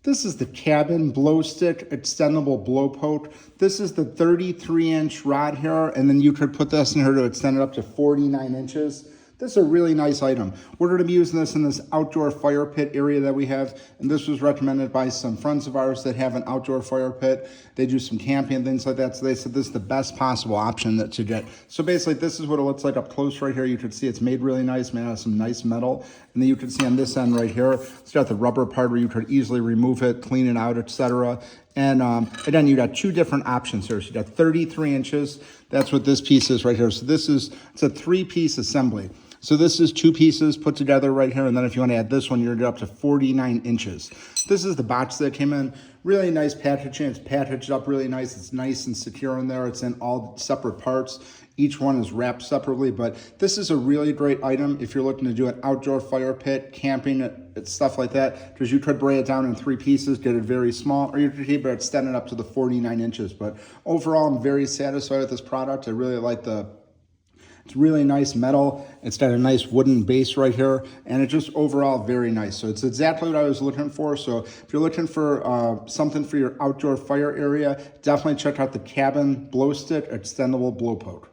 This is the KABIN blow stick extendable blow poke. This is the 33-inch rod here, and then you could put this in here to extend it up to 49 inches. This is a really nice item. We're going to be using this in this outdoor fire pit area that we have, and this was recommended by some friends of ours that have an outdoor fire pit. They do some camping and things like that, so they said this is the best possible option to get. So basically, this is what it looks like up close right here. You can see it's made really nice, made out of some nice metal. And then you can see on this end right here, it's got the rubber part where you could easily remove it, clean it out, etc. And again, you got two different options here. So you got 33 inches. That's what this piece is right here. So it's a 3-piece assembly. So this is 2 pieces put together right here, and then if you want to add this one, you're going to get up to 49 inches. This is the box that came in. Really nice packaging. It's packaged up really nice. It's nice and secure in there. It's in all separate parts. Each one is wrapped separately, but this is a really great item if you're looking to do an outdoor fire pit, camping, stuff like that, because you could break it down in 3 pieces, get it very small, or you could keep it extended up to the 49 inches. But overall, I'm very satisfied with this product. I really like it's really nice metal. It's got a nice wooden base right here, and it's just overall very nice. So it's exactly what I was looking for. So if you're looking for something for your outdoor fire area, definitely check out the KABIN Blow Stick Extendable Blow Poke.